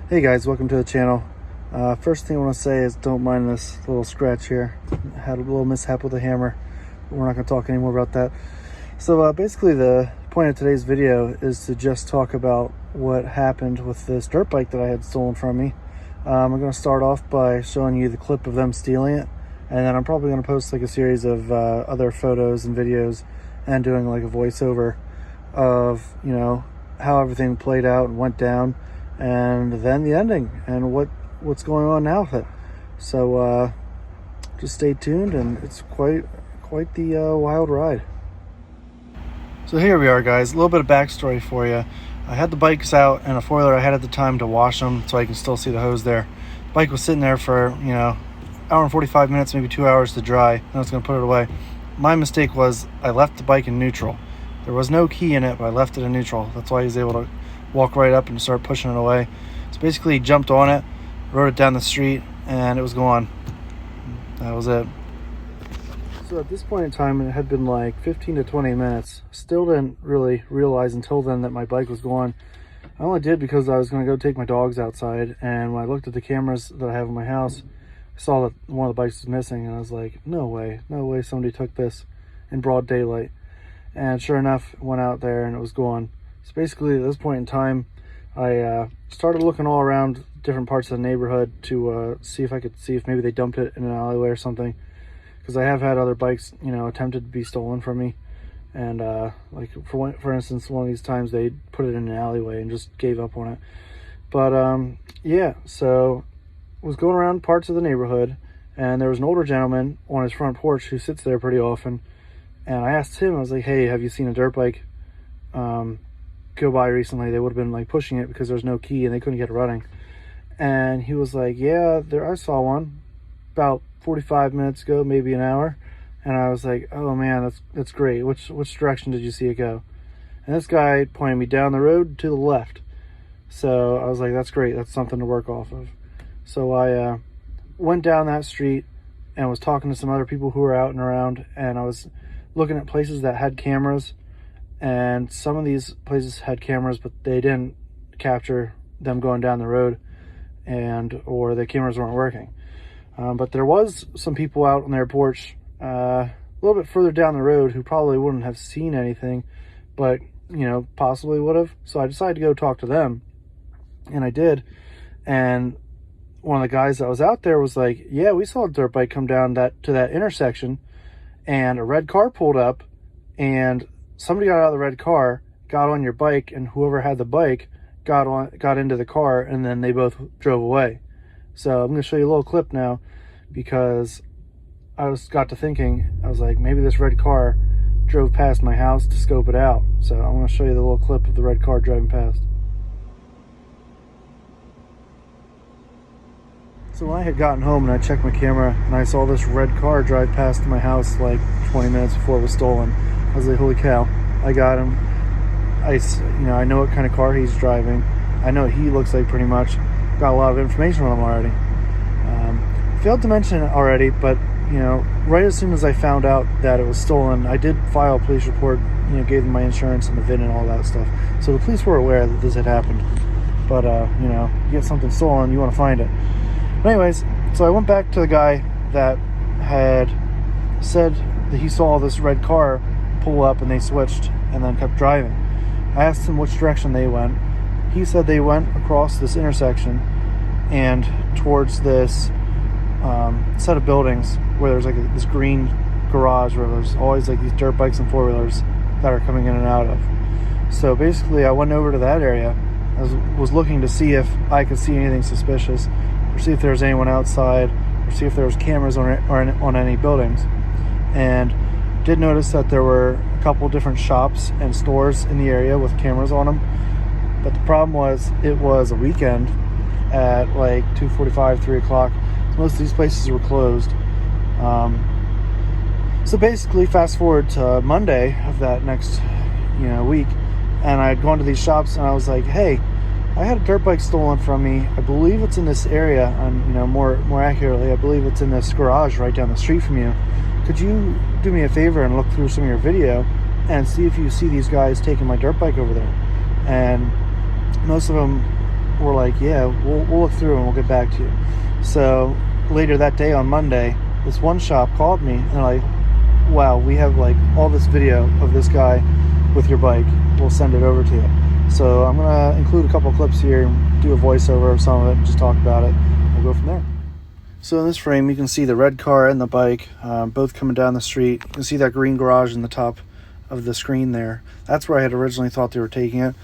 Hey guys, welcome to the channel. First thing I want to say is don't mind this little scratch here. I had a little mishap with a hammer, but we're not going to talk anymore about that. So basically the point of today's video is to just talk about what happened with this dirt bike that I had stolen from me. I'm going to start off by showing you the clip of them stealing it, and then I'm probably going to post like a series of other photos and videos and doing like a voiceover of, you know, how everything played out and went down, and then the ending and what's going on now with it. So just stay tuned, and it's quite the wild ride. So here we are, guys. A little bit of backstory for you. I had the bikes out and a foiler I had at the time to wash them so I can still see the hose there. The bike was sitting there for, you know, hour and 45 minutes, maybe 2 hours to dry, and I was going to put it away. My mistake was I left the bike in neutral. There was no key in it, but I left it in neutral. That's why he was able to walk right up and start pushing it away. So basically he jumped on it, rode it down the street, and it was gone. That was it. So at this point in time, it had been like 15 to 20 minutes. Still didn't really realize until then that my bike was gone. I only did because I was going to go take my dogs outside, and when I looked at the cameras that I have in my house, I saw that one of the bikes was missing, and I was like, no way somebody took this in broad daylight. And sure enough, went out there and it was gone. So basically at this point in time, I started looking all around different parts of the neighborhood to see if maybe they dumped it in an alleyway or something, because I have had other bikes, you know, attempted to be stolen from me. And like for instance, one of these times they put it in an alleyway and just gave up on it. But yeah, so I was going around parts of the neighborhood, and there was an older gentleman on his front porch who sits there pretty often. And I asked him, I was like, hey, have you seen a dirt bike go by recently? They would have been like pushing it because there's no key and they couldn't get it running. And he was like, yeah, I saw one about 45 minutes ago, maybe an hour. And I was like, oh man, that's great. Which direction did you see it go? And this guy pointed me down the road to the left. So I was like, that's great. That's something to work off of. So I went down that street and was talking to some other people who were out and around, and I was looking at places that had cameras, and some of these places had cameras, but they didn't capture them going down the road, or the cameras weren't working. But there was some people out on their porch a little bit further down the road who probably wouldn't have seen anything, but you know, possibly would have. So I decided to go talk to them, and I did. And one of the guys that was out there was like, yeah, we saw a dirt bike come down to that intersection, and a red car pulled up, and somebody got out of the red car, got on your bike, and whoever had the bike got into the car, and then they both drove away. So I'm going to show you a little clip now, because I got to thinking, I was like, maybe this red car drove past my house to scope it out. So I'm going to show you the little clip of the red car driving past. So when I had gotten home and I checked my camera and I saw this red car drive past my house like 20 minutes before it was stolen, I was like, holy cow, I got him. I know what kind of car he's driving. I know what he looks like pretty much. Got a lot of information on him already. Failed to mention it already, but you know, right as soon as I found out that it was stolen, I did file a police report, you know, gave them my insurance and the VIN and all that stuff. So the police were aware that this had happened. But you know, you get something stolen, you want to find it. But anyways, so I went back to the guy that had said that he saw this red car pull up and they switched and then kept driving. I asked him which direction they went. He said they went across this intersection and towards this set of buildings where there's like this green garage where there's always like these dirt bikes and four-wheelers that are coming in and out of. So basically I went over to that area. I was looking to see if I could see anything suspicious, or see if there was anyone outside, or see if there was cameras on any buildings. And did notice that there were a couple different shops and stores in the area with cameras on them. But the problem was, it was a weekend at like 2:45, 3 o'clock. So most of these places were closed. So basically, fast forward to Monday of that next, you know, week, and I had gone to these shops and I was like, hey, I had a dirt bike stolen from me. I believe it's in this area, and you know, more accurately, I believe it's in this garage right down the street from you. Could you do me a favor and look through some of your video and see if you see these guys taking my dirt bike over there? And most of them were like, yeah, we'll look through and we'll get back to you. So later that day on Monday, this one shop called me and they're like, wow, we have like all this video of this guy with your bike. We'll send it over to you. So I'm gonna include a couple clips here and do a voiceover of some of it and just talk about it. We'll go from there. So in this frame, you can see the red car and the bike, both coming down the street. You can see that green garage in the top of the screen there. That's where I had originally thought they were taking it,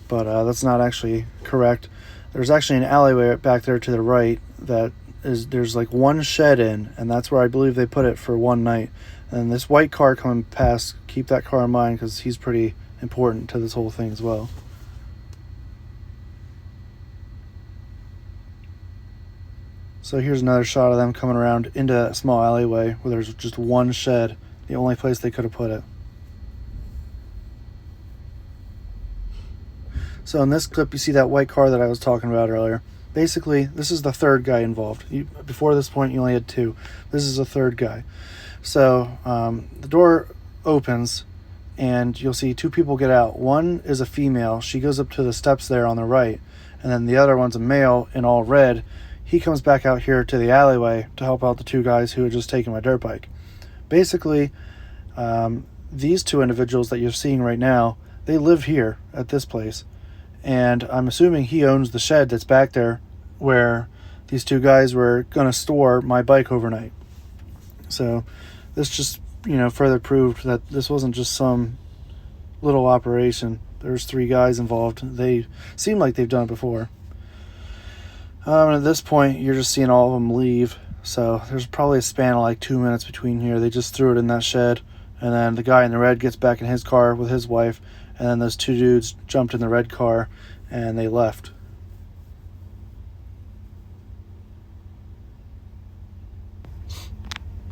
but that's not actually correct. There's actually an alleyway back there to the right that there's like one shed in, and that's where I believe they put it for one night. And this white car coming past, keep that car in mind because he's pretty important to this whole thing as well. So here's another shot of them coming around into that small alleyway where there's just one shed, the only place they could have put it. So in this clip, you see that white car that I was talking about earlier. Basically, this is the third guy involved. Before this point, you only had two. This is the third guy. So the door opens and you'll see two people get out. One is a female. She goes up to the steps there on the right. And then the other one's a male in all red. He comes back out here to the alleyway to help out the two guys who had just taken my dirt bike. Basically, these two individuals that you're seeing right now, they live here at this place. And I'm assuming he owns the shed that's back there where these two guys were going to store my bike overnight. So this just, further proved that this wasn't just some little operation. There's three guys involved. They seem like they've done it before. And at this point, you're just seeing all of them leave. So there's probably a span of like 2 minutes between here. They just threw it in that shed. And then the guy in the red gets back in his car with his wife. And then those two dudes jumped in the red car and they left.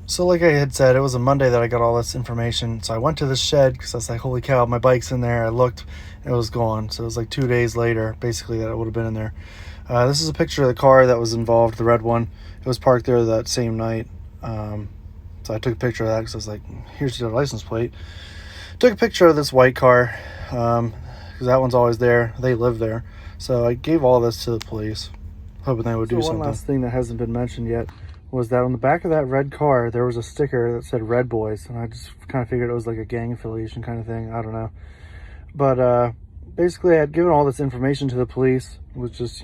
So like I had said, it was a Monday that I got all this information. So I went to the shed because I was like, holy cow, my bike's in there. I looked, it was gone. So it was like 2 days later, basically, that it would have been in there. This is a picture of the car that was involved, the red one. It was parked there that same night. So I took a picture of that because I was like, here's your license plate. Took a picture of this white car because that one's always there. They live there. So I gave all this to the police, hoping they would do something. One last thing that hasn't been mentioned yet was that on the back of that red car, there was a sticker that said Red Boys. And I just kind of figured it was like a gang affiliation kind of thing. I don't know. But basically, I had given all this information to the police. It was just,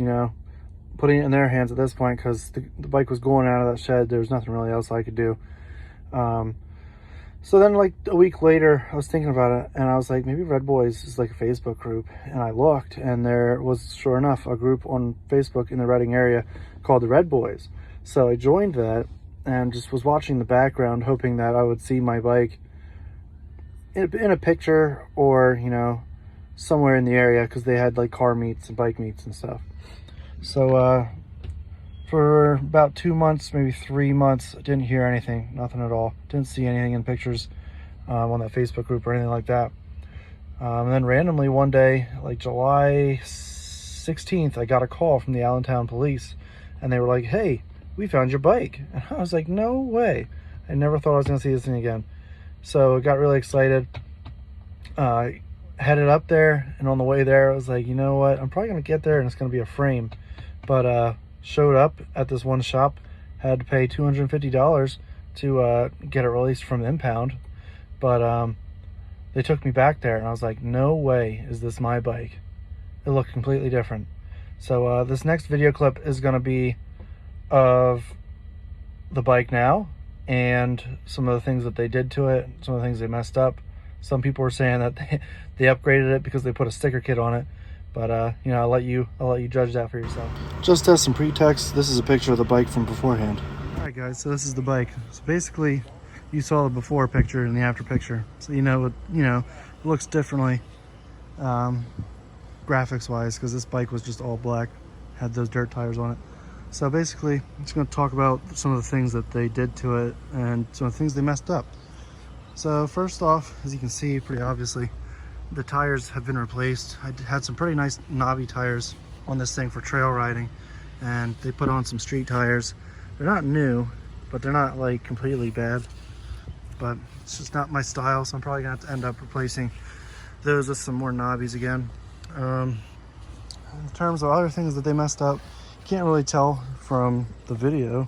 putting it in their hands at this point because the bike was going out of that shed. There was nothing really else I could do. So then like a week later, I was thinking about it and I was like, maybe Red Boys is like a Facebook group. And I looked and there was, sure enough, a group on Facebook in the Reading area called the Red Boys. So I joined that and just was watching the background, hoping that I would see my bike in a picture or, somewhere in the area because they had like car meets and bike meets and stuff. So for about 2 months, maybe 3 months, I didn't hear anything, nothing at all. Didn't see anything in pictures on that Facebook group or anything like that. And then randomly one day, like July 16th, I got a call from the Allentown police and they were like, hey, we found your bike. And I was like, no way. I never thought I was gonna see this thing again. So I got really excited. Headed up there, and on the way there I was like, you know what, I'm probably gonna get there and it's gonna be a frame. But showed up at this one shop, had to pay $250 to get it released from impound. But they took me back there and I was like, no way is this my bike. It looked completely different. So this next video clip is gonna be of the bike now and some of the things that they did to it, some of the things they messed up. Some people were saying that they upgraded it because they put a sticker kit on it. But I'll let you judge that for yourself. Just as some pretext, this is a picture of the bike from beforehand. All right, guys. So this is the bike. So basically, you saw the before picture and the after picture. So it looks differently, graphics-wise, because this bike was just all black, had those dirt tires on it. So basically, I'm just going to talk about some of the things that they did to it and some of the things they messed up. So first off, as you can see, pretty obviously, the tires have been replaced. I had some pretty nice knobby tires on this thing for trail riding, and they put on some street tires. They're not new, but they're not like completely bad. But it's just not my style, so I'm probably gonna have to end up replacing those with some more knobbies again. in terms of other things that they messed up, you can't really tell from the video,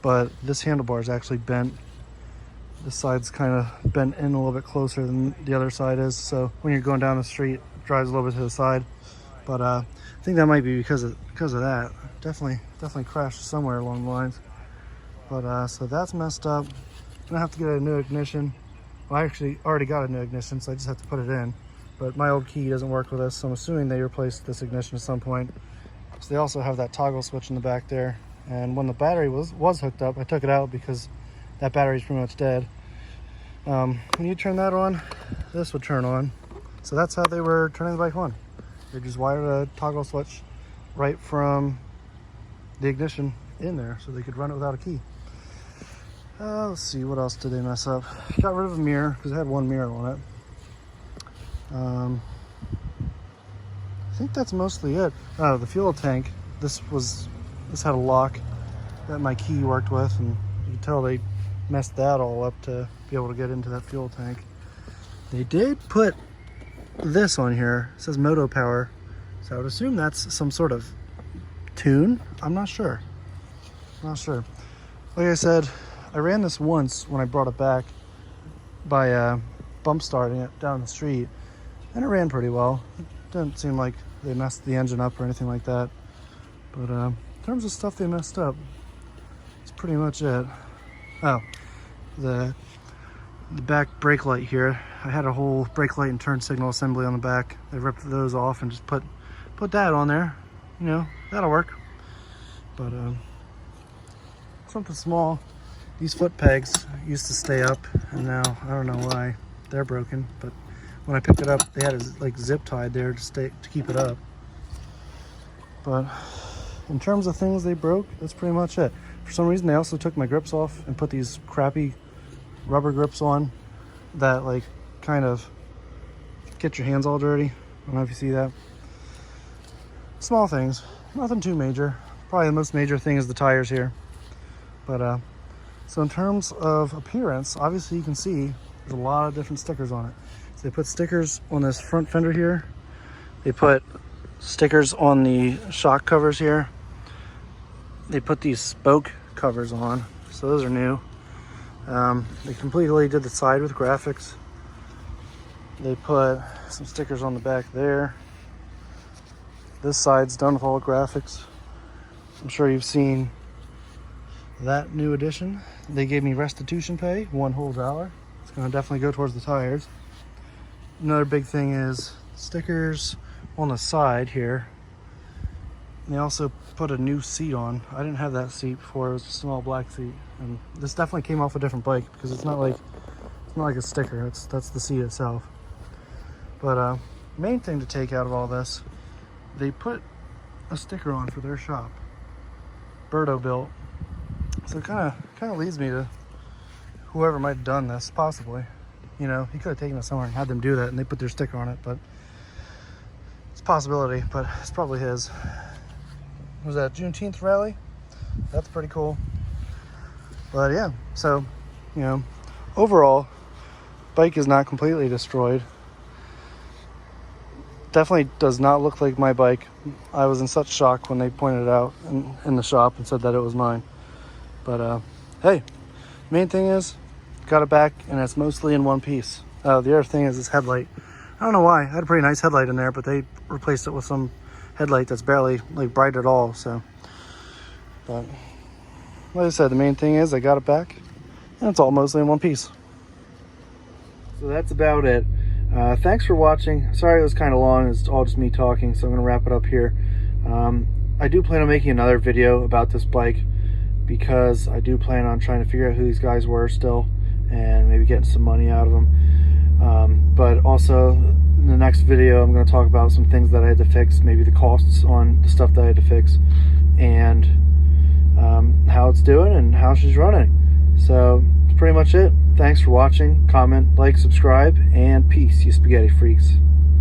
but this handlebar is actually bent. This side's kind of bent in a little bit closer than the other side is, so when you're going down the street, it drives a little bit to the side. But I think that might be because of that. Definitely crashed somewhere along the lines. But so that's messed up. Gonna have to get a new ignition. Well, I actually already got a new ignition, so I just have to put it in. But my old key doesn't work with this, so I'm assuming they replaced this ignition at some point. So they also have that toggle switch in the back there. And when the battery was hooked up, I took it out because that battery's pretty much dead. When you turn that on, this would turn on. So that's how they were turning the bike on. They just wired a toggle switch right from the ignition in there so they could run it without a key. Let's see, what else did they mess up? Got rid of a mirror because it had one mirror on it. I think that's mostly it. Oh, the fuel tank. This had a lock that my key worked with, and you can tell they messed that all up to be able to get into that fuel tank. They did put this on here. It says Moto Power, so I would assume that's some sort of tune. I'm not sure. Like I said, I ran this once when I brought it back by bump starting it down the street, and it ran pretty well. It didn't seem like they messed the engine up or anything like that. But in terms of stuff they messed up, it's pretty much it. Oh, the back brake light here. I had a whole brake light and turn signal assembly on the back. They ripped those off and just put that on there. You know, that'll work. But something small. These foot pegs used to stay up, and now I don't know why they're broken. But when I picked it up, they had it like zip tied there to keep it up. But in terms of things they broke, that's pretty much it. For some reason, they also took my grips off and put these crappy rubber grips on that like kind of get your hands all dirty. I don't know if you see that. Small things, nothing too major. Probably the most major thing is the tires here. But so in terms of appearance, obviously you can see there's a lot of different stickers on it. So they put stickers on this front fender here. They put stickers on the shock covers here. They put these spoke covers on, so those are new. They completely did the side with graphics. They put some stickers on the back there. This side's done with all the graphics. I'm sure you've seen that new addition. They gave me restitution pay, $1 whole. It's gonna definitely go towards the tires. Another big thing is stickers on the side here. And they also put a new seat on. I didn't have that seat before. It was a small black seat, and this definitely came off a different bike because it's not like a sticker. That's the seat itself. But main thing to take out of all this, they put a sticker on for their shop, Birdo built. So it kind of leads me to whoever might have done this, possibly. You know, he could have taken it somewhere and had them do that, and they put their sticker on it. But it's a possibility, but it's probably his. Was that Juneteenth rally? That's pretty cool. But yeah, so, you know, overall, bike is not completely destroyed. Definitely does not look like my bike. I was in such shock when they pointed it out in the shop and said that it was mine. But hey, main thing is, got it back, and it's mostly in one piece. The other thing is this headlight. I don't know why. I had a pretty nice headlight in there, but they replaced it with some headlight that's barely like bright at all. So, but like I said, the main thing is I got it back, and it's all mostly in one piece. So that's about it. Thanks for watching. Sorry it was kind of long. It's all just me talking, so I'm going to wrap it up here. I do plan on making another video about this bike because I do plan on trying to figure out who these guys were still and maybe getting some money out of them. But also in the next video I'm going to talk about some things that I had to fix, maybe the costs on the stuff that I had to fix, and how it's doing and how she's running. So that's pretty much it. Thanks for watching. Comment, like, subscribe, and peace, you spaghetti freaks.